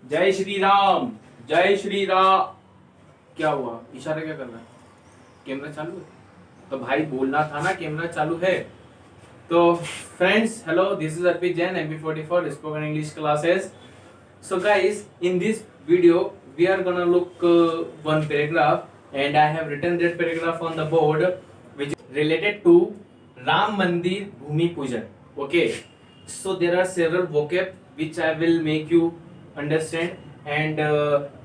जय श्री राम। जय श्री राम। क्या हुआ, इशारा क्या कर रहा है? कैमरा चालू है तो भाई बोलना था ना कैमरा चालू है। तो friends, hello, this is Arpit Jain, MP44 spoken English classes. So guys, in this video we are gonna look one paragraph and I have written that paragraph on the board which is related to Ram Mandir Bhumi Pujan. Okay, so there are several vocab which I will make you understand and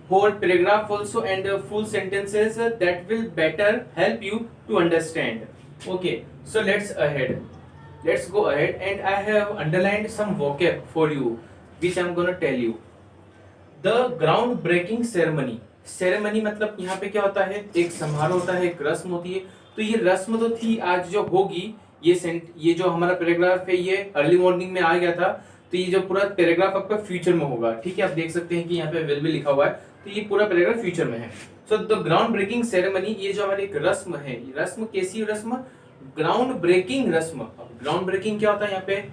whole paragraph also and full sentences that will better help you to understand. Okay, so let's go ahead and I have underlined some vocab for you which I'm gonna tell you. The ground breaking ceremony. Ceremony मतलब यहाँ पे क्या होता है, एक समारोह होता है, एक रस्म होती है। तो ये रस्म तो थी, आज जो होगी ये जो हमारा पैराग्राफ है ये अर्ली मॉर्निंग में आ गया था। तो ये जो पूरा पैराग्राफ आपका फ्यूचर में होगा। ठीक है, आप देख सकते हैं कि यहाँ पे विल भी लिखा हुआ है, तो ये पूरा पैराग्राफ फ्यूचर में है। So the ground breaking ceremony, ये जो हमारी एक रस्म है, रस्म कैसी रस्म? ग्राउंड ब्रेकिंग रस्म। ग्राउंड ब्रेकिंग क्या होता है? यहाँ पे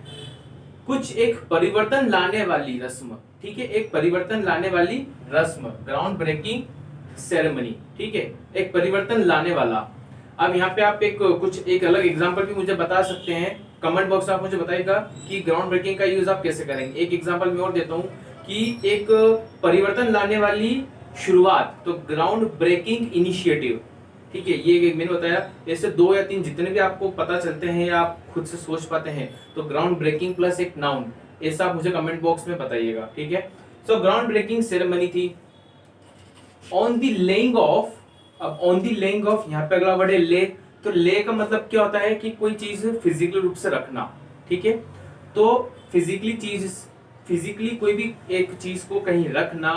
कुछ एक परिवर्तन लाने वाली रस्म। ठीक है, एक परिवर्तन लाने वाली रस्म, ग्राउंड ब्रेकिंग सेरेमनी। ठीक है, एक परिवर्तन लाने वाला। अब यहाँ पे आप एक अलग एग्जांपल भी मुझे बता सकते हैं। कमेंट बॉक्स आप मुझे बताइएगा कि ग्राउंड ब्रेकिंग का यूज आप कैसे करेंगे। एक एग्जांपल मैं और देता हूँ कि एक परिवर्तन लाने वाली शुरुआत, तो ग्राउंड ब्रेकिंग इनिशिएटिव। ठीक है, ये मैंने बताया, ऐसे 2 या 3 जितने भी आपको पता चलते हैं या आप खुद से सोच पाते हैं, तो ग्राउंड ब्रेकिंग प्लस एक नाउन, ऐसा आप मुझे कमेंट बॉक्स में बताइएगा। ठीक है, सो ग्राउंड ब्रेकिंग सेरेमनी थी। ऑन द लेइंग ऑफ, अब ऑन द लेइंग ऑफ यहाँ पे अगला वर्ड है ले। तो ले का मतलब क्या होता है कि कोई चीज फिजिकल रूप से रखना। ठीक है, तो फिजिकली कोई भी एक चीज को कहीं रखना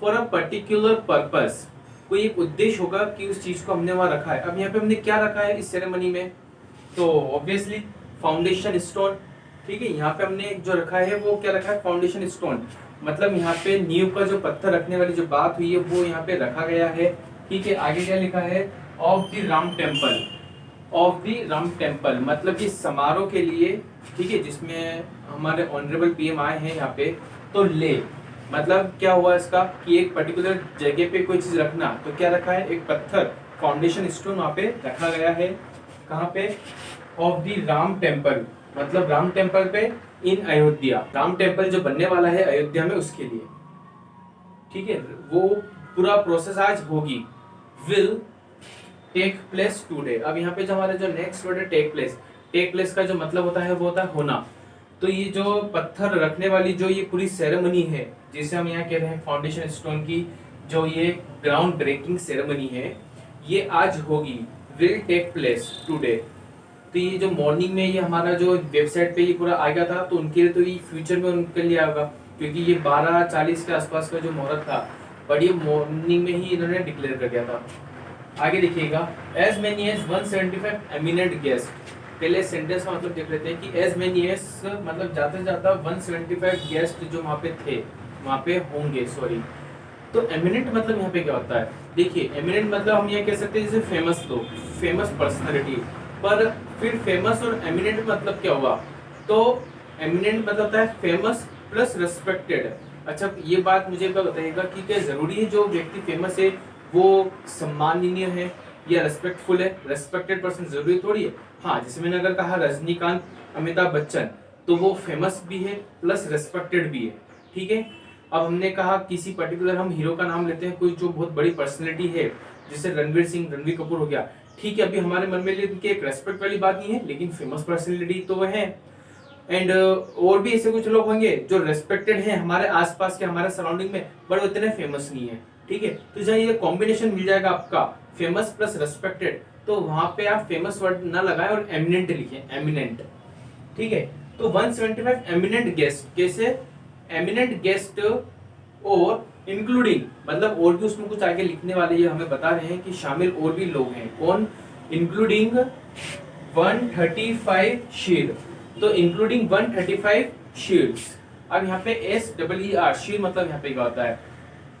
फॉर अ पर्टिकुलर पर्पस, कोई एक उद्देश्य होगा कि उस चीज को हमने वहां रखा है। अब यहाँ पे हमने क्या रखा है इस सेरेमनी में? तो ऑब्वियसली फाउंडेशन स्टोन। ठीक है, यहाँ पे हमने जो रखा है वो क्या रखा है? Foundation stone. मतलब यहाँ पे नींव का जो पत्थर रखने वाली जो बात हुई है वो यहाँ पे रखा गया है। ठीक है, आगे क्या लिखा है? Of the Ram temple. Of the Ram temple मतलब कि समारोह के लिए, ठीक है, जिसमें हमारे ऑनरेबल PM आए हैं यहाँ पे। तो ले मतलब क्या हुआ इसका कि एक पर्टिकुलर जगह पे कोई चीज रखना, तो क्या रखा है? एक पत्थर, फाउंडेशन स्टोन वहां पे रखा गया है। कहाँ पे? ऑफ द राम टेम्पल, मतलब राम टेम्पल पे इन अयोध्या। राम टेम्पल जो बनने वाला है अयोध्या में, उसके लिए। ठीक है, वो पूरा प्रोसेस आज होगी। Will take place today. अब यहाँ पे जो हमारा जो नेक्स्ट वर्ड है टेक प्लेस, टेक प्लेस का जो मतलब होता है वो होता है होना। तो ये जो पत्थर रखने वाली जो ये पूरी सेरेमनी है, जिसे हम यहाँ कह रहे हैं फाउंडेशन स्टोन की, जो ये ग्राउंड ब्रेकिंग सेरेमनी है, ये आज होगी। Will take place today. तो ये जो मॉर्निंग में ये हमारा जो वेबसाइट पे ये पूरा आ गया था, तो उनके लिए तो ये फ्यूचर में उनके लिए आएगा, क्योंकि ये 12:40 के आसपास का जो मुहूर्त था, बट ये मॉर्निंग में ही इन्होंने डिक्लेयर कर दिया था। आगे देखिएगा, as many as 175 eminent guest. पहले सेंटेंस का मतलब देख लेते हैं कि एज मेनी एज मतलब जाते जाता 175 गेस्ट जो वहाँ पे थे, वहाँ पे होंगे, सॉरी। तो एमिनेंट मतलब यहाँ पे क्या होता है? देखिए, एमिनेंट मतलब हम ये कह सकते हैं जैसे फेमस लोग, फेमस पर्सनालिटी। पर फिर फेमस और एमिनेंट मतलब क्या हुआ? तो एमिनेंट मतलब होता है फेमस प्लस रेस्पेक्टेड। अच्छा, ये बात मुझे बताइएगा कि क्या जरूरी है जो व्यक्ति फेमस है वो सम्माननीय है या रेस्पेक्टफुल है? रेस्पेक्टेड पर्सन जरूरी थोड़ी है। हाँ, जैसे मैंने अगर कहा रजनीकांत, अमिताभ बच्चन, तो वो फेमस भी है प्लस रेस्पेक्टेड भी है। ठीक है, अब हमने कहा किसी पर्टिकुलर हम हीरो का नाम लेते हैं, कोई जो बहुत बड़ी पर्सनैलिटी है, जैसे रणवीर सिंह, रणवीर कपूर हो गया। ठीक है, अभी हमारे मन में उनकी एक रेस्पेक्ट वाली बात नहीं है, लेकिन फेमस पर्सनैलिटी तो वह है। एंड और भी ऐसे कुछ लोग होंगे जो रेस्पेक्टेड हैं हमारे आसपास के, हमारे सराउंडिंग में, बट वो इतने फेमस नहीं है। ठीक है, तो जहाँ ये कॉम्बिनेशन मिल जाएगा आपका फेमस प्लस रेस्पेक्टेड, तो वहां पे आप फेमस वर्ड ना लगाएं और एमिनेंट लिखें, एमिनेंट। ठीक है, तो 175 एमिनेंट गेस्ट, कैसे? एमिनेंट गेस्ट और इंक्लूडिंग मतलब और भी उसमें कुछ आगे लिखने वाले, ये हमें बता रहे हैं कि शामिल और भी लोग हैं। कौन? इंक्लूडिंग 135 शीर। तो इंक्लूडिंग 135 शीर्स। अब यहाँ पे SEER, शीर मतलब यहाँ पे क्या होता है?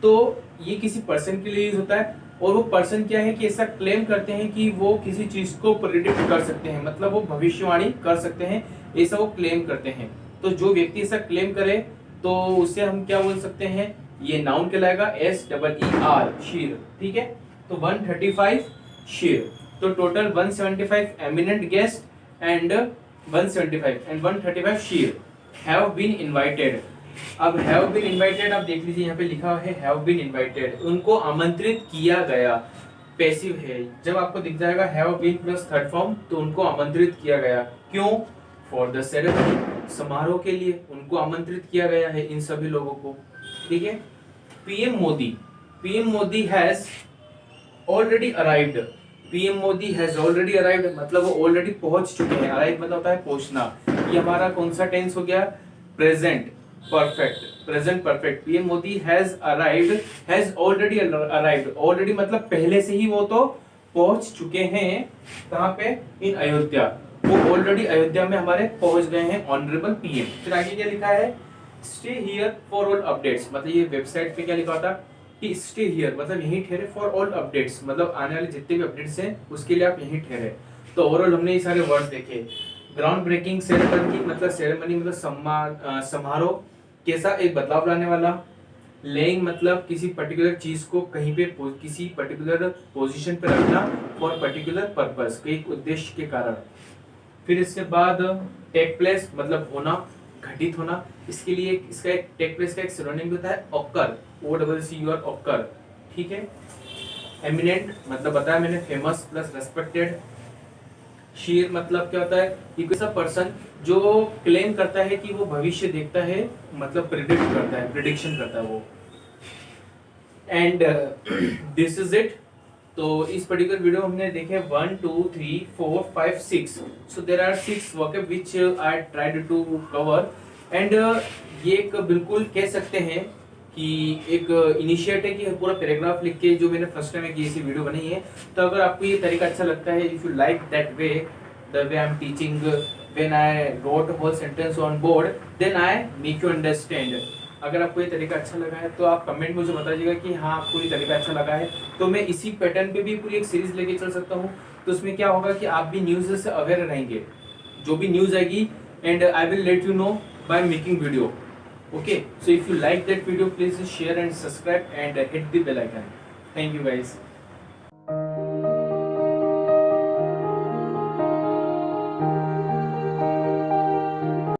तो ये किसी पर्सन के लिए यूज होता है, और वो पर्सन क्या है कि ऐसा क्लेम करते हैं कि वो किसी चीज को प्रेडिक्ट कर सकते हैं, मतलब वो भविष्यवाणी कर सकते हैं, ऐसा वो क्लेम करते हैं। तो जो व्यक्ति ऐसा क्लेम करे तो उसे हम क्या बोल सकते हैं? ये नाउन कहलाएगा, SEER शीर, ठीक है। तो 135 शीर, तो total 175 eminent guest and 175 and 135 शीर हैव बीन इनवाइटेड। अब हैव बीन इनवाइटेड आप देख लीजिए, यहाँ पे लिखा है हैव बीन इनवाइटेड, उनको आमंत्रित किया गया, पैसिव है। जब आपको दिख जाएगा have been plus third form तो उनको आमंत्रित किया गया, क्यों? फॉर द सेरेमनी, समारोह के लिए उनको आमंत्रित किया गया है इन सभी लोगों को, ठीक है। PM Modi has already arrived, PM Modi has already arrived मतलब वो ऑलरेडी पहुंच चुके हैं। अराइव मतलब होता है पहुंचना। ये हमारा कौन सा टेंस हो गया? Present perfect, present perfect. PM Modi has arrived, has already arrived, already मतलब पहले से ही वो तो पहुंच चुके हैं। कहाँ पे? इन अयोध्या, वो ऑलरेडी अयोध्या में हमारे पहुंच गए हैं ऑनरेबल पीएम। फिर आगे क्या लिखा है? Stay here for all updates, मतलब ये वेबसाइट पे क्या लिखा था कि स्टे हियर मतलब यहीं ठहरे, फॉर ऑल अपडेट्स मतलब आने वाले जितने भी अपडेट्स हैं उसके लिए आप यहीं ठहरे। तो ओवरऑल हमने ये सारे वर्ड्स देखे। ग्राउंड ब्रेकिंग सेरेमनी मतलब सेरेमनी मतलब सम्मान, समारोह, कैसा? एक बदलाव लाने वाला। लेइंग मतलब किसी पर्टिकुलर चीज को कहीं पे किसी पर्टिकुलर पोजीशन पे रखना फॉर पर्टिकुलर पर्पस, एक उद्देश्य के कारण। फिर इसके बाद टेक प्लेस मतलब होना, घटित होना। इसके लिए इसका एक टेक प्लेस का एक सिनोनिम होता है ऑकर, OCCUR ऑकर, ठीक है। एमिनेंट मतलब बताया मैंने, फेमस प्लस रेस्पेक्टेड। शीर मतलब क्या होता है? कि कोई सा पर्सन जो क्लेम करता है कि वो भविष्य देखता है, मतलब प्रिडिक्ट करता है, प्रिडिक्शन करता है वो। And this is it. तो इस पर्टिकुलर वीडियो हमने देखे 1 2 3 4 5 6, so there are 6 vocab which I tried to cover and ये एक बिल्कुल कह सकते हैं कि एक इनिशिएट है कि पूरा पैराग्राफ लिख के जो मैंने फर्स्ट टाइम की ऐसी वीडियो बनाई है। तो अगर आपको ये तरीका अच्छा लगता है, if you like that way, the way I am teaching when I wrote whole sentence on board, then I make you understand. अगर आपको ये तरीका अच्छा लगा है तो आप कमेंट मुझे बता दीजिएगा कि हाँ आपको ये तरीका अच्छा लगा है, तो मैं इसी पैटर्न पे भी पूरी एक सीरीज लेके चल सकता हूँ। तो उसमें क्या होगा कि आप भी न्यूज़ से अवेयर रहेंगे, जो भी न्यूज़ आएगी, and I will let you know by making video. Okay, so if you like that video, please share and subscribe and hit the bell icon. Thank you guys.